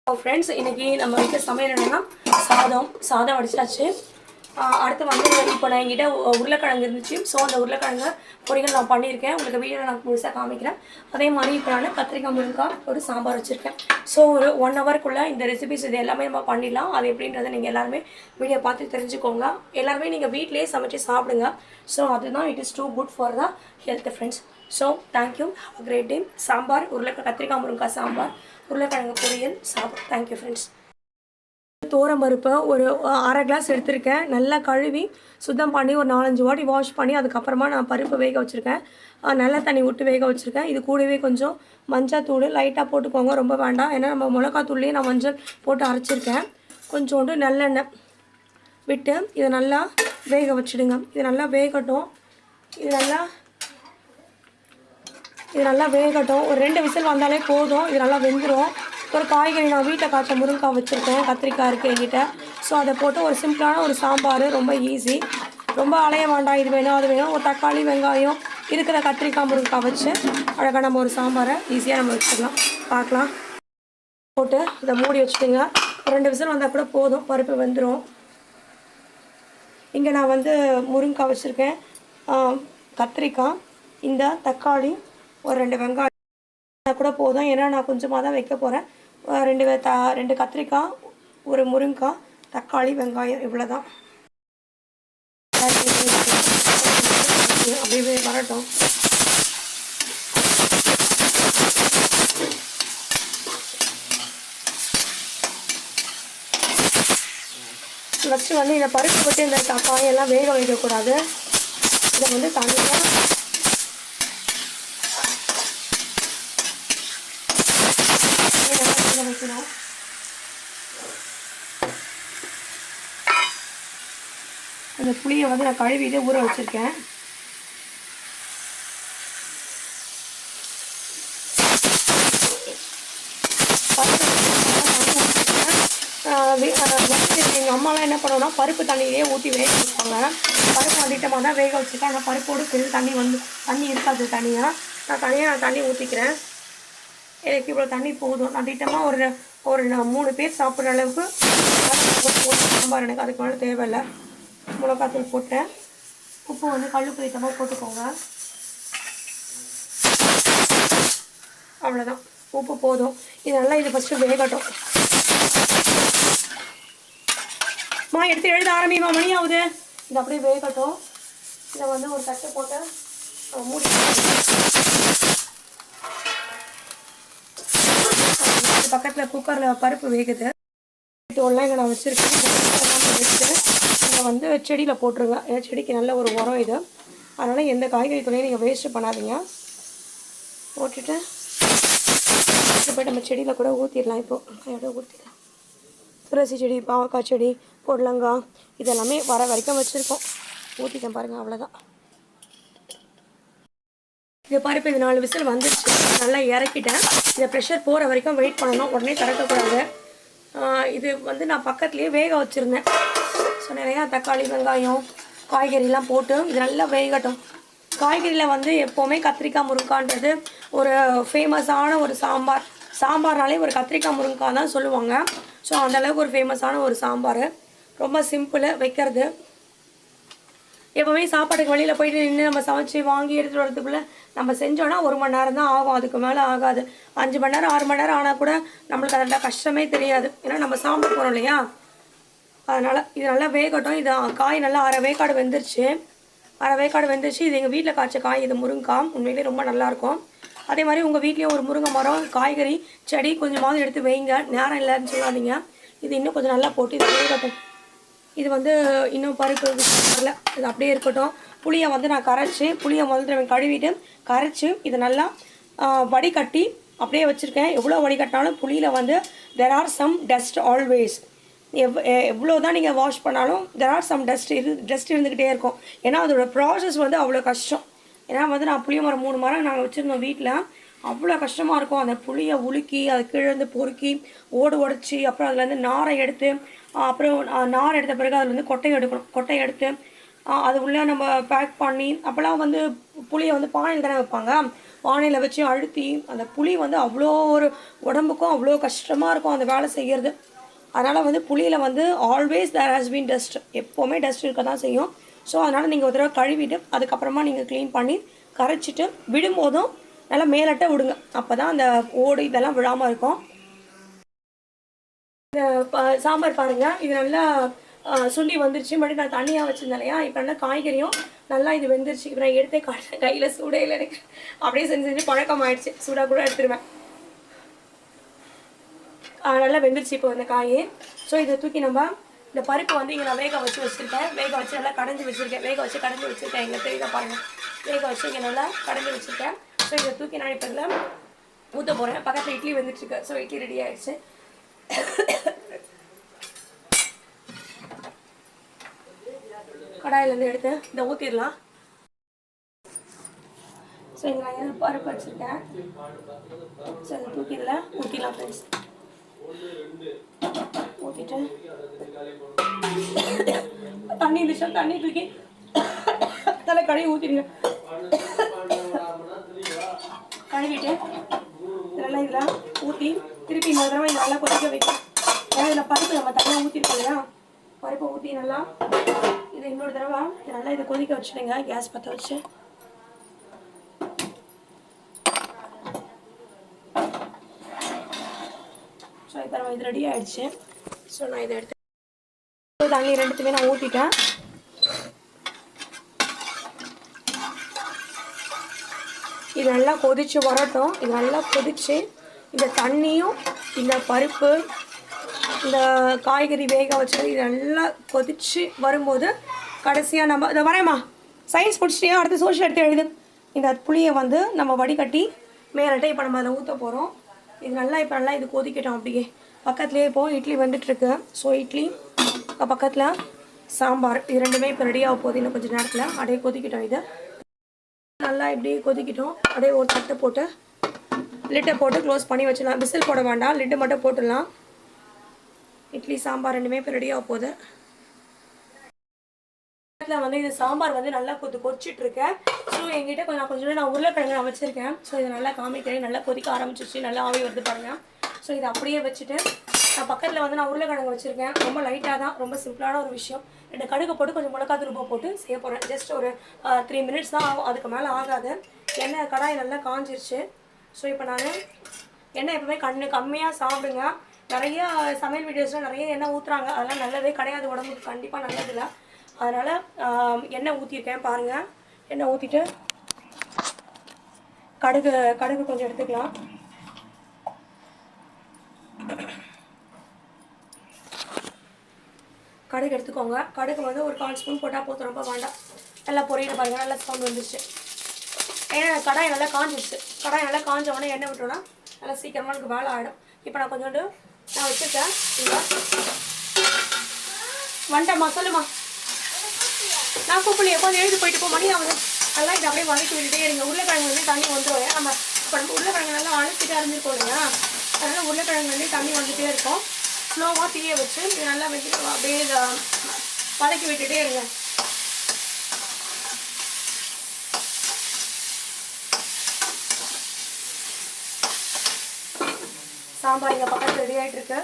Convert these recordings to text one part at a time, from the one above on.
Friends இன்றைக்கி நம்ம வீட்டில் சமையல் என்னென்னா சாதம் வடிச்சாச்சு. அடுத்து வந்து இப்போ நான் என்கிட்ட உருளைக்கிழங்கு இருந்துச்சு. ஸோ அந்த உருளைக்கிழங்கு பொரியல் நான் பண்ணியிருக்கேன். உங்களுக்கு வீடியோவில் நான் முழுசாக காமிக்கிறேன். அதே மாதிரி இப்போ நான் கத்திரிக்காய் முருங்கைக்காய் ஒரு சாம்பார் வச்சுருக்கேன். ஸோ ஒரு 1 ஹவருக்குள்ளே இந்த ரெசிபிஸ் இது எல்லாமே நம்ம பண்ணிடலாம். அது எப்படின்றத நீங்கள் எல்லாருமே வீடியோ பார்த்து தெரிஞ்சுக்கோங்க. எல்லாருமே நீங்கள் வீட்டிலேயே சமைச்சு சாப்பிடுங்க. ஸோ அதுதான் it is too good for the health friends. So thank you, have a great day. Sambar கத்திரிக்காய் முருங்கைக்காய் சாம்பார், உருளைக்கிழங்கு பொரியல் சாப்பிடும். Thank you friends. தோரம்பருப்பை ஒரு 1/2 கிளாஸ் எடுத்திருக்கேன். நல்லா கழுவி சுத்தம் பண்ணி ஒரு 4-5 வாட்டி வாஷ் பண்ணி அதுக்கப்புறமா நான் பருப்பு வேக வச்சுருக்கேன். நல்ல தண்ணி விட்டு வேக வச்சுருக்கேன். இது கூடவே கொஞ்சம் மஞ்சள் லைட்டாக போட்டுக்கோங்க, ரொம்ப வேண்டாம். ஏன்னா நம்ம மிளகாத்தூள்லேயே நான் மஞ்சள் போட்டு அரைச்சிருக்கேன். கொஞ்சோண்டு நல்லெண்ணெய் விட்டு இதை நல்லா வேக வச்சுடுங்க. இது நல்லா வேகட்டும். இது நல்லா வேகட்டும். ஒரு 2 விசில் வந்தாலே போதும். இது நல்லா வெந்துடும். ஒரு காய்கறி நான் வீட்டில் காய்ச்ச முருங்கைக்காய் வச்சுருக்கேன். கத்திரிக்காய் இருக்குது என்கிட்ட. ஸோ அதை போட்டு ஒரு சிம்பிளான ஒரு சாம்பார், ரொம்ப ஈஸி. ரொம்ப அலைய வேண்டாம். இது வேணும் அது வேணும். ஒரு தக்காளி வெங்காயம் இருக்கிற கத்திரிக்காய் முருங்கைக்காய் வச்சு அழகாக நம்ம ஒரு சாம்பாரை ஈஸியாக நம்ம வச்சுக்கலாம். பார்க்கலாம். போட்டு இதை மூடி வச்சுட்டுங்க. ஒரு 2 விசில் வந்தால் கூட போதும், பருப்பு வெந்துடும். இங்கே நான் வந்து முருங்கைக்காய் வச்சுருக்கேன், கத்திரிக்காய், இந்த தக்காளி, ஒரு 2 வெங்காயம் கூட போதும். ஏன்னா நான் கொஞ்சமாக தான் வைக்க போகிறேன். 2 கத்திரிக்காய், ஒரு முருங்கைக்காய், தக்காளி, வெங்காயம், இவ்வளோ தான். அப்படியே வரட்டும். ஃபஸ்ட்டு வந்து இந்த பருப்பு போட்டு இந்த காயெல்லாம் வேக வைக்கக்கூடாது. இதை வந்து தனியாக வைக்கணும். அந்த புளியை வந்து நான் கழுவிட்டு ஊற வச்சுருக்கேன். எங்கள் அம்மாலாம் என்ன பண்ணுவோம்னா பருப்பு தண்ணியிலே ஊற்றி வேக வச்சுப்பாங்க. பருப்பு வந்துட்டமாக தான் வேக வச்சுருக்கேன். ஆனால் பருப்போடு பெரிய தண்ணி இருக்காது. நான் தண்ணி ஊற்றிக்கிறேன். எனக்கு இவ்வளோ தண்ணி போதும். நான் திட்டமாக ஒரு 3 பேர் சாப்பிட்ற அளவுக்கு சாம்பார். எனக்கு அதுக்கு மேலே தேவையில்லை. மிளகாத்தூள் போட்டேன். உப்பு வந்து கல்லுப்பு திட்டமாக போட்டுக்கோங்க. அவ்வளோதான், உப்பு போதும். இது நல்லா இது ஃபஸ்ட்டு வேகட்டும். எடுத்து எழுத ஆரம்பிமா, மணி ஆகுது. இது அப்படியே வேகட்டும். இதை வந்து ஒரு தட்டை போட்டு மூடி பக்கத்தில் குக்கரில் பருப்பு வேகுது. தோல்லாம் இங்கே நான் வச்சுருக்கேன். வச்சுட்டு நீங்கள் வந்து செடியில் போட்டுருங்க. ஏன்னா செடிக்கு நல்ல ஒரு உரம் இது. அதனால் எந்த காய்கறி துணையும் நீங்கள் வேஸ்ட்டு பண்ணாதீங்க. போட்டுட்டு போய் நம்ம செடியில் கூட ஊற்றிடலாம். இப்போது கையோட ஊற்றிடலாம். துளசி செடி, பாவக்காய் செடி, பொடலங்காய் இதெல்லாமே வர வரைக்கும் வச்சுருக்கோம். ஊற்றிட்டேன் பாருங்கள், அவ்வளோதான். இது பருப்பு இது 4 விசில் வந்துடுச்சு. நல்லா இறக்கிட்டேன். இதை ப்ரெஷர் போகிற வரைக்கும் வெயிட் பண்ணணும். உடனே திறக்கக்கூடாது. இது வந்து நான் பக்கத்துலேயே வேக வச்சுருந்தேன். ஸோ நிறையா தக்காளி, வெங்காயம், காய்கறிலாம் போட்டு இது நல்லா வேகட்டும். காய்கறியில் வந்து எப்போவுமே கத்திரிக்காய் முருங்கைக்கான்றது ஒரு ஃபேமஸான ஒரு சாம்பார்னாலே ஒரு கத்திரிக்காய் முருங்கைக்காய் தான் சொல்லுவாங்க. ஸோ அந்தளவுக்கு ஒரு ஃபேமஸான ஒரு சாம்பார். ரொம்ப சிம்பிள் வைக்கிறது. எப்போவுமே சாப்பாட்டுக்கு வெளியில் போயிட்டு நின்று நம்ம சமைச்சு வாங்கி எடுத்துகிட்டு வரதுக்குள்ளே நம்ம செஞ்சோன்னா 1 மணி நேரம் தான் ஆகும். அதுக்கு மேலே ஆகாது. 5 மணி நேரம் 6 மணி நேரம் ஆனால் கூட நம்மளுக்கு அதெல்லாம் கஷ்டமே தெரியாது. ஏன்னா நம்ம சாப்பிட போகிறோம் இல்லையா. அதனால் இது நல்லா வேகட்டும். இது காய் நல்லா 1/2 வேக்காடு வெந்துருச்சு. 1/2 வேக்காடு வெந்துருச்சு. இது எங்கள் வீட்டில் காய்ச்ச காய். இது முருங்கைக்காய். உண்மையிலே ரொம்ப நல்லாயிருக்கும். அதே மாதிரி உங்கள் வீட்லேயும் ஒரு முருங்கை மரம், காய்கறி செடி கொஞ்சமாவது எடுத்து வைங்க. நேரம் இல்லைன்னு சொல்லாதீங்க. இது இன்னும் கொஞ்சம் நல்லா போட்டு இது வேகட்டும். இது வந்து இன்னும் பருப்பு வரல. இது அப்படியே இருக்கட்டும். புளியை வந்து நான் புளியை முதல்ல கழுவிட்டு கரைச்சி இதை நல்லா வடிகட்டி அப்படியே வச்சுருக்கேன். எவ்வளோ வடிகட்டினாலும் புளியில் வந்து there are some dust always. எவ்வளோ தான் நீங்கள் வாஷ் பண்ணாலும் தெர் ஆர் சம் டஸ்ட் இருந்துக்கிட்டே இருக்கும். ஏன்னா அதோடய ப்ராசஸ் வந்து அவ்வளோ கஷ்டம். ஏன்னா வந்து நான் புளிய மரம் 3 மரம் நாங்கள் வச்சுருந்தோம் வீட்டில். அவ்வளோ கஷ்டமாக இருக்கும். அந்த புளியை உலுக்கி அதை கீழேருந்து பொறுக்கி உடச்சி அப்புறம் அதுலேருந்து நாரை எடுத்து அப்புறம் நார் எடுத்த பிறகு அதில் வந்து கொட்டை எடுத்து அது உள்ளே நம்ம பேக் பண்ணி அப்போல்லாம் வந்து புளியை வந்து பானையில் தானே வைப்பாங்க. பானையில் வச்சு அழுத்தி அந்த புளி வந்து அவ்வளோ ஒரு உடம்புக்கும் அவ்வளோ கஷ்டமாக இருக்கும் அந்த வேலை செய்கிறது. அதனால் வந்து புளியில் வந்து always there has been dust, எப்போவுமே டஸ்ட் இருக்க தான் செய்யும். ஸோ அதனால் நீங்கள் ஒரு தடவை கழுவிட்டு அதுக்கப்புறமா நீங்கள் க்ளீன் பண்ணி கரைச்சிட்டு விடும்போதும் நல்லா மேலட்ட விடுங்க. அப்போ தான் அந்த ஓடு இதெல்லாம் விழாமல் இருக்கும். இந்த சாம்பார் பாருங்கள், இது நல்லா சுண்டி வந்துருச்சு. மறுபடியும் நான் தண்ணியாக வச்சுருந்தேன் இல்லையா, இப்போ நல்லா காய்கறியும் நல்லா இது வெந்துருச்சு. இப்போ நான் எடுத்தே காட்டுறேன், கையில் சூடையில் எனக்கு அப்படியே செஞ்சு பழக்கம் ஆயிடுச்சு. சூடாக கூட எடுத்துருவேன். நல்லா வெந்துருச்சு இப்போ இந்த காய். ஸோ இதை தூக்கி நம்ம இந்த பருப்பு வந்து இங்கே நான் வேக வச்சுருக்கேன். வேக வச்சு நல்லா கடைஞ்சி வச்சுருக்கேன். இங்கே தெரியுதா பாருங்கள், வேக வச்சு இங்கே நல்லா கடைஞ்சி வச்சுருக்கேன். ஸோ இதை தூக்கி நான் இப்போ இதில் ஊற்ற போகிறேன். பக்கத்தில் இட்லி வந்துட்டுருக்கு. ஸோ இட்லி ரெடி ஆகிடுச்சு. கடாயிலேருந்து எடுத்து இதை ஊற்றிடலாம். ஸோ இங்கே நான் பருப்பு வச்சுருக்கேன். ஸோ இதை தூக்கி இதில் ஊற்றிடலாம் ஃப்ரெண்ட்ஸ். ஊற்றிட்டு தண்ணி இருந்துச்சா தண்ணி தூக்கி தலை கழுவி ஊற்றிடுங்க. கழுவிட்டு இதெல்லாம் இதில் ஊற்றி திருப்பி இன்னொரு தடவை இதை நல்லா கொதிக்க வைக்கும். ஏன்னா இதில் பருப்பு நம்ம தனியாக ஊற்றிருக்கோம் இல்லையா, பருப்பை ஊற்றி நல்லா இதை இன்னொரு தடவை நல்லா இதை கொதிக்க வச்சுடுங்க. கேஸ் பற்ற வச்சு ஸோ இப்போ நம்ம இது ரெடி ஆகிடுச்சு. ஸோ நான் இதை எடுத்து தண்ணி ரெண்டுத்துமே நான் ஊற்றிட்டேன். இது நல்லா கொதித்து வரட்டும். இது நல்லா கொதித்து இந்த தண்ணியும் இந்த பருப்பு இந்த காய்கறி வேக வச்சது இது நல்லா கொதித்து வரும்போது கடைசியாக நம்ம இதை வரேம்மா சயின்ஸ் முடிச்சிட்டியா, அடுத்து சோஷியல் எடுத்து எழுது. இந்த புளியை வந்து நம்ம வடிகட்டி மேலட்டை இப்போ நம்ம அதில் ஊற்ற போகிறோம். இது நல்லா இப்போ நல்லா இது கொதிக்கட்டும். அப்படியே பக்கத்துலேயே இப்போது இட்லி வந்துட்டுருக்கு. ஸோ இட்லி பக்கத்தில் சாம்பார் இது ரெண்டுமே இப்போ ரெடியாக போகுது. இன்னும் கொஞ்சம் நேரத்தில் அப்படியே கொதிக்கட்டும். இது நல்லா இப்படி கொதிக்கட்டும். அப்படியே ஒரு தட்டை போட்டு லிட்டை போட்டு க்ளோஸ் பண்ணி வச்சிடலாம். விசில் போட வேண்டாம், லிட்டு மட்டும் போட்டுடலாம். இட்லி சாம்பார் ரெண்டுமே இப்போ ரெடியாக போகுது. வந்து இது சாம்பார் வந்து நல்லா கொதிச்சிட்ருக்கேன். ஸோ எங்கிட்ட கொஞ்சம் நான் உருளைக்கிழங்கு நான் வச்சுருக்கேன். ஸோ இதை நல்லா காமிக்கிறேன். நல்லா கொதிக்க ஆரம்பிச்சிச்சு, நல்லா ஆவி வருது பாருங்கள். ஸோ இதை அப்படியே வச்சுட்டு நான் பக்கத்தில் வந்து நான் உருளைக்கிழங்கு வச்சுருக்கேன். ரொம்ப லைட்டாக தான், ரொம்ப சிம்பிளான ஒரு விஷயம். 2 கடுகு போட்டு கொஞ்சம் மிளகாத்தூள் உப்பு போட்டு செய்ய போகிறேன். ஜஸ்ட் ஒரு 3 மினிட்ஸ் தான் ஆகும், அதுக்கு மேலே ஆகாது. எண்ணெய் கடாய் நல்லா காஞ்சிருச்சு. ஸோ இப்போ நான் எண்ணெய் எப்பவுமே கம்மியாக சாப்பிடுங்க. நிறைய சமையல் வீடியோஸில் நிறைய எண்ணெய் ஊற்றுறாங்க, அதெல்லாம் நல்லதே கிடையாது, உடம்புக்கு கண்டிப்பாக நல்லதில்லை. அதனால் எண்ணெய் ஊற்றிருக்கேன் பாருங்கள். எண்ணெய் ஊற்றிட்டு கடுகு கொஞ்சம் எடுத்துக்கலாம். கடுகு எடுத்துக்கோங்க. கடுகு வந்து ஒரு 1/4 ஸ்பூன் போட்டால் போதும், ரொம்ப வேண்டாம். நல்லா பொரியிட பாருங்கள், நல்லா சவுண்ட் வந்துருச்சு. ஏன்னா கடாய் நல்லா காஞ்சிடுச்சு. கடாய் நல்லா காஞ்ச உடனே எண்ணெய் விட்டோன்னா நல்லா சீக்கிரமாக எனக்கு வேலை ஆகிடும். இப்போ நான் கொஞ்சோண்டு நான் வச்சுருக்கேன். இல்லை வந்துட்டேம்மா, சொல்லுமா. நான் கூப்பிடலையே, கொஞ்சம் எழுதி போயிட்டு போ, மணி ஆகுது. நல்லா இதை அப்படியே வதக்கி விட்டுட்டே இருங்க. உருளைக்கிழங்கு வந்து தண்ணி வந்துடும். நம்ம இப்போ நம்ம உருளைக்கிழங்கு நல்லா அழைச்சிட்டு அறிஞ்சிருக்கோம் இல்லையா, அதனால் உருளைக்கிழங்கு வந்து தண்ணி வந்துகிட்டே இருக்கும். ஸ்லோவாக தீயை வச்சு இது நல்லா வச்சு அப்படியே வதக்கி விட்டுட்டே இருங்க. சாம்பார் இங்கே பக்கத்தில் ரெடி ஆகிட்டுருக்கு.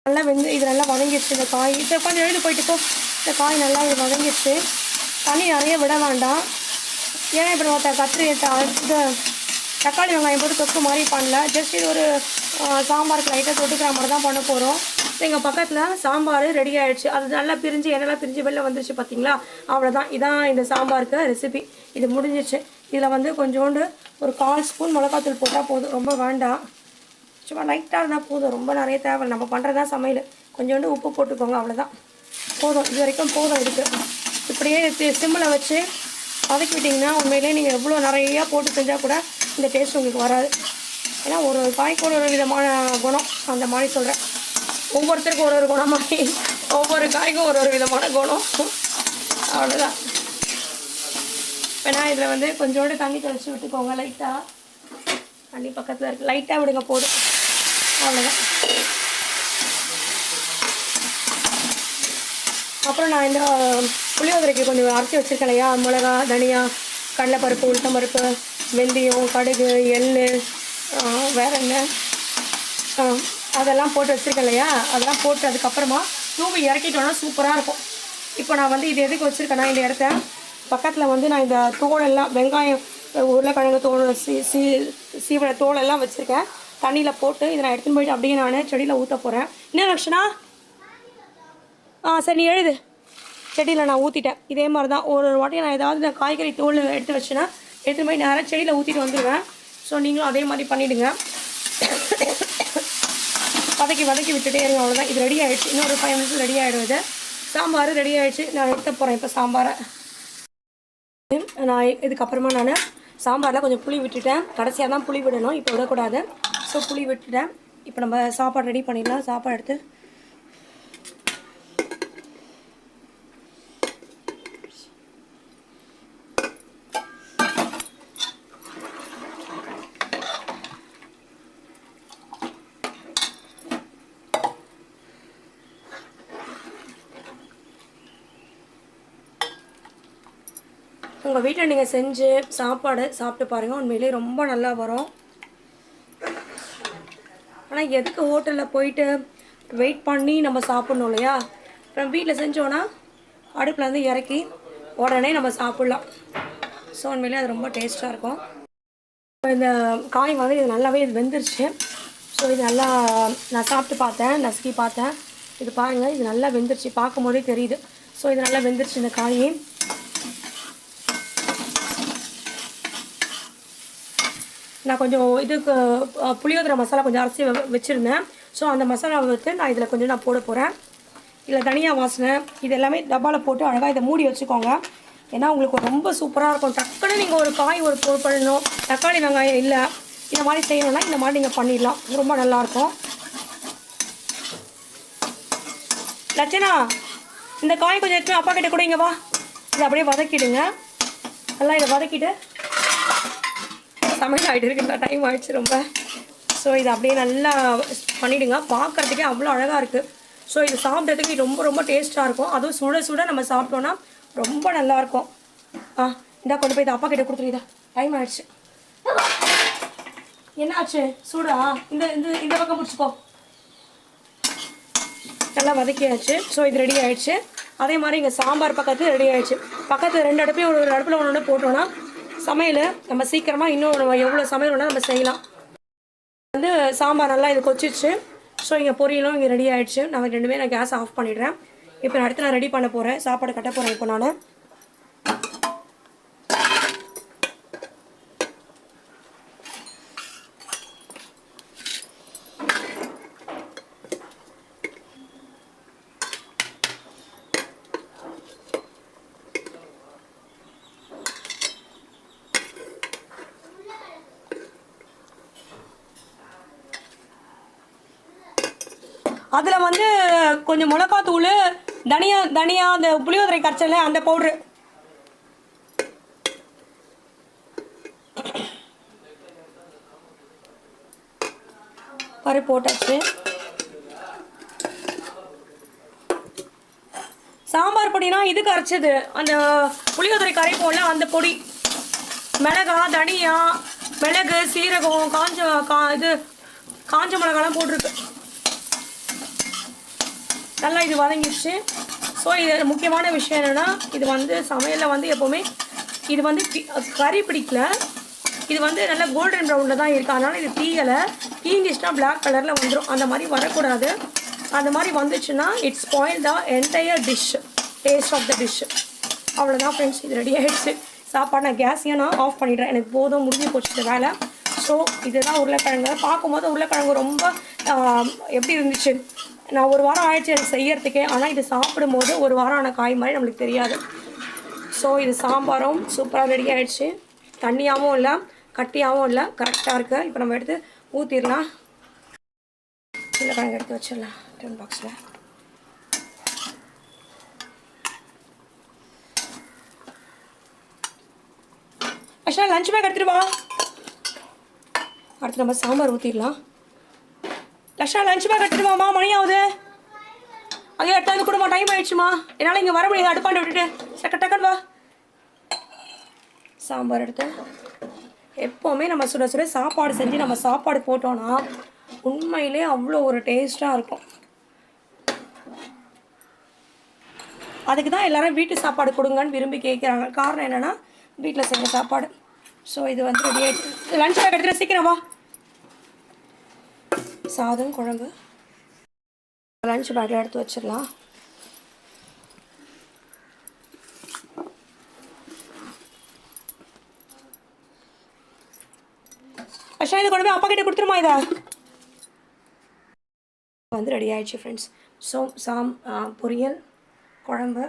நல்லா இது நல்லா வதங்கிடுச்சு. இந்த காய் இப்போ கொஞ்சம் எழுதி போயிட்டு போ. இந்த காய் நல்லா இது வதங்கிடுச்சு. தண்ணி நிறைய விட வேண்டாம். ஏன்னா இப்போ நம்ம இது தக்காளி வெங்காயம் போட்டு தொக்கு மாதிரி பண்ணல. ஜஸ்ட் இது ஒரு சாம்பாருக்கு லைட்டாக தொட்டுக்கிற மாதிரி தான் பண்ண போகிறோம். எங்கள் பக்கத்தில் சாம்பார் ரெடி ஆகிடுச்சு. அது நல்லா பிரிஞ்சு எண்ணெய்லாம் பிரிஞ்சு வெளில வந்துருச்சு பார்த்தீங்களா, அவ்வளோதான். இதான் இந்த சாம்பாருக்கு ரெசிபி. இது முடிஞ்சிச்சு. இதில் வந்து கொஞ்சோண்டு ஒரு 1/4 ஸ்பூன் மிளகாத்தூள் போட்டால் போதும், ரொம்ப வேண்டாம். சும்மா லைட்டாக இருந்தால் போதும், ரொம்ப நிறைய தேவை. நம்ம பண்ணுறது தான் சமையல். கொஞ்சோண்டு உப்பு போட்டுக்கோங்க, அவ்வளோதான் போதும். இது வரைக்கும் போதும். இருக்குது இப்படியே சிம்மில் வச்சு வதக்கி விட்டிங்கன்னா உண்மையிலே நீங்கள் எவ்வளோ நிறையா போட்டு செஞ்சால் கூட இந்த டேஸ்ட் உங்களுக்கு வராது. ஏன்னா ஒரு காய்க்கு ஒரு விதமான குணம், அந்த மாதிரி சொல்கிறேன். ஒவ்வொருத்தருக்கும் ஒரு குணம் மாதிரி, ஒவ்வொரு காய்க்கும் ஒரு விதமான குணம், அவ்வளோதான். ஏன்னா இதில் வந்து கொஞ்சோண்டு தண்ணி தெளித்து விட்டுக்கோங்க. லைட்டாக தண்ணி பக்கத்தில் இருக்குது, லைட்டாக விடுங்க போதும், அவ்வளோதான். அப்புறம் நான் இந்த புளியோதரைக்கு கொஞ்சம் அரைச்சி வச்சுருக்கேன் இல்லையா, மிளகா தனியா கடலைப்பருப்பு, உளுத்தம்பருப்பு, வெந்தயம், கடுகு, எள், வேறு என்ன, அதெல்லாம் போட்டு வச்சுருக்கேன் இல்லையா, அதெல்லாம் போட்டு அதுக்கப்புறமா தூவி இறக்கிட்டோன்னா சூப்பராக இருக்கும். இப்போ நான் வந்து இது எதுக்கு வச்சுருக்கேன்னா, இந்த இடத்த பக்கத்தில் வந்து நான் இந்த தோலெல்லாம் வெங்காயம், உருளைக்கிழங்கு தோல், சீவன தோலெல்லாம் வச்சுருக்கேன். தண்ணியில் போட்டு இதை நான் எடுத்துன்னு போயிட்டு அப்படியே நான் செடியில் ஊற்ற போகிறேன். என்ன லக்ஷனா? சரி, நீ எழுது. செடியில் நான் ஊற்றிட்டேன். இதே மாதிரி தான் ஒரு வாட்டி நான் ஏதாவது காய்கறி தோல் எடுத்து வச்சுன்னா எடுத்துன்னு போய் நேராக செடியில் ஊற்றிட்டு வந்துடுவேன். ஸோ நீங்களும் அதே மாதிரி பண்ணிவிடுங்க. வதக்கி விட்டுட்டே இருங்க. அவ்வளோதான். இது ரெடி ஆகிடுச்சு. இன்னும் ஒரு 5 நிமிஷம் ரெடி ஆகிடுவது. சாம்பார் ரெடி ஆகிடுச்சு. நான் எடுத்து போகிறேன் இப்போ சாம்பாரை. நான் இதுக்கப்புறமா நான் சாம்பாரில் கொஞ்சம் புளி விட்டுட்டேன். கடைசியாக தான் புளி விடணும், இப்போ விடக்கூடாது. ஸோ புளி விட்டுட்டேன். இப்போ நம்ம சாப்பாடு ரெடி பண்ணிடலாம். சாப்பாடு எடுத்து உங்கள் வீட்டில் நீங்கள் செஞ்சு சாப்பாடு சாப்பிட்டு பாருங்கள். உண்மையிலே ரொம்ப நல்லா வரும். ஆனால் எதுக்கு ஹோட்டலில் போயிட்டு வெயிட் பண்ணி நம்ம சாப்பிட்ணும் இல்லையா? அப்புறம் வீட்டில் செஞ்சோன்னா அடுப்பில் வந்து இறக்கி உடனே நம்ம சாப்பிட்லாம். ஸோ உண்மையிலே அது ரொம்ப டேஸ்ட்டாக இருக்கும். இந்த காய் வந்து இது நல்லாவே இது வெந்துருச்சு. ஸோ இது நல்லா நான் சாப்பிட்டு பார்த்தேன், நசுக்கி பார்த்தேன். இது பாருங்கள், இது நல்லா வெந்துருச்சு. பார்க்கும் போதே தெரியுது. ஸோ இது நல்லா வெந்துருச்சு இந்த காய். நான் கொஞ்சம் இதுக்கு புளியோதரை மசாலா கொஞ்சம் அரைச்சி வச்சுருந்தேன். ஸோ அந்த மசாலாவை வந்து நான் இதில் கொஞ்சம் நான் போட போகிறேன். இதில் தனியா வாசனை இது எல்லாமே டப்பாவில் போட்டு அழகாக இதை மூடி வச்சுக்கோங்க. ஏன்னா உங்களுக்கு ரொம்ப சூப்பராக இருக்கும். டக்குன்னு நீங்கள் ஒரு காய் ஒரு பண்ணணும், தக்காளி வெங்காயம் இல்லை, இந்த மாதிரி செய்யணும்னா இந்த மாதிரி நீங்கள் பண்ணிடலாம். ரொம்ப நல்லாயிருக்கும். லட்சணா, இந்த காய் கொஞ்சம் எடுத்து அப்பா கிட்ட கூட இங்கே வா. இதை அப்படியே வதக்கிடுங்க. நல்லா இதை வதக்கிட்டு சமையல் ஆகிட்டு இருக்குங்களா, டைம் ஆகிடுச்சு ரொம்ப. ஸோ இதை அப்படியே நல்லா பண்ணிவிடுங்க. பார்க்குறதுக்கே அவ்வளோ அழகாக இருக்குது. ஸோ இது சாப்பிட்றதுக்கு ரொம்ப ரொம்ப டேஸ்ட்டாக இருக்கும். அதுவும் சுட சுட நம்ம சாப்பிட்டோன்னா ரொம்ப நல்லாயிருக்கும். இந்தா கொண்டு போய் இதை அப்பா கிட்ட கொடுத்துருதா, டைம் ஆகிடுச்சு. என்னாச்சு? சூடா? இந்த இந்த இந்த பக்கம் முடிச்சுக்கோ. நல்லா வதக்கியாச்சு. ஸோ இது ரெடி ஆகிடுச்சு. அதே மாதிரி இங்கே சாம்பார் பக்கத்து ரெடி ஆகிடுச்சு. பக்கத்து 2 அடுப்பையும் ஒரு அடுப்பில் ஒன்று போட்டோன்னா சமையல் நம்ம சீக்கிரமாக இன்னும் எவ்வளோ சமையல் வேணால் நம்ம செய்யலாம். வந்து சாம்பார் நல்லா இது கொச்சிடுச்சு. ஸோ இங்கே பொரியலும் இங்கே ரெடி ஆகிடுச்சு. நான் 2 நான் கேஸ் ஆஃப் பண்ணிடுறேன். இப்போ நான் அடுத்து நான் ரெடி பண்ண போகிறேன். சாப்பாடு கட்ட போகிறேன் இப்போ நான். அதில் வந்து கொஞ்சம் மிளகாத்தூள், தனியா அந்த புளியோதரை கரைச்சல அந்த பவுட்ரு, பருப்பு போட்டாச்சு. சாம்பார் பொடினா இதுக்கு அரைச்சது, அந்த புளியோதரை கரைப்போம்ல அந்த பொடி. மிளகா, தனியா, மிளகு, சீரகம், காஞ்ச மிளகாலாம் போட்டிருக்கு. நல்லா இது வதங்கிடுச்சு. ஸோ இது முக்கியமான விஷயம் என்னென்னா, இது வந்து சமையலில் வந்து எப்போவுமே இது வந்து கறி பிடிக்கல, இது வந்து நல்லா கோல்டன் ப்ரௌனில் தான் இருக்குது. அதனால் இது தீயலை, தீஞ்சிச்சுன்னா பிளாக் கலரில் வந்துடும். அந்த மாதிரி வரக்கூடாது. அந்த மாதிரி வந்துச்சுன்னா it's spoil the entire dish, taste of the dish. அவ்வளோதான் ஃப்ரெண்ட்ஸ், இது ரெடி ஆகிடுச்சு. சாப்பாடு நான் கேஸையும் நான் ஆஃப் பண்ணிடுறேன். எனக்கு போதும், முடிஞ்சு போச்சு இந்த வேலை. ஸோ இதுதான் உருளைக்கிழங்கு. பார்க்கும்போது உருளைக்கிழங்கு ரொம்ப எப்படி இருந்துச்சு, நான் 1 வாரம் ஆயிடுச்சு எனக்கு செய்யறதுக்கே. ஆனால் இது சாப்பிடும்போது 1 வாரம் ஆன காய் மாதிரி நம்மளுக்கு தெரியாது. ஸோ இது சாம்பாரும் சூப்பராக ரெடி ஆகிடுச்சு. தண்ணியாகவும் இல்லை, கட்டியாகவும் இல்லை, கரெக்டாக இருக்குது. இப்போ நம்ம எடுத்து ஊற்றிடலாம். உருளைக்கிழங்கு எடுத்து வச்சிடலாம் டிஃபன் பாக்ஸில். ஆக்சுவலாக லஞ்ச் பேக் எடுத்துகிட்டு வா. அடுத்து நம்ம சாம்பார் ஊற்றிடலாம். லக்ஷா, லஞ்ச் பேக் எடுத்துட்டு வாமா, மணி ஆகுது. அதே எடுத்தாந்து கொடுமா, டைம் ஆயிடுச்சுமா. என்னால் இங்கே வர முடியாது, அடுப்பாண்ட விட்டுட்டு. டக்குன்னு வா. சாம்பார் எடுத்து எப்போவுமே நம்ம சுட சுட சாப்பாடு செஞ்சு நம்ம சாப்பாடு போட்டோன்னா உண்மையிலே அவ்வளோ ஒரு டேஸ்ட்டாக இருக்கும். அதுக்கு தான் எல்லோரும் வீட்டு சாப்பாடு கொடுங்கன்னு விரும்பி கேட்குறாங்க. காரணம் என்னென்னா வீட்டில் செஞ்ச சாப்பாடு. ஸோ இது வந்து ரெடி ஆகிடுச்சு. லஞ்ச் பேக் எடுத்துகிட்டு சீக்கிரம் வா. சாதம் குழம்பு லஞ்ச் பேக்கில் எடுத்து வச்சிடலாம். அஷா இதை கொண்டு போய் அப்பா கிட்ட கொடுத்துருமா. இதை வந்து ரெடி ஆகிடுச்சு ஃப்ரெண்ட்ஸ். ஸோ பொரியல் குழம்பு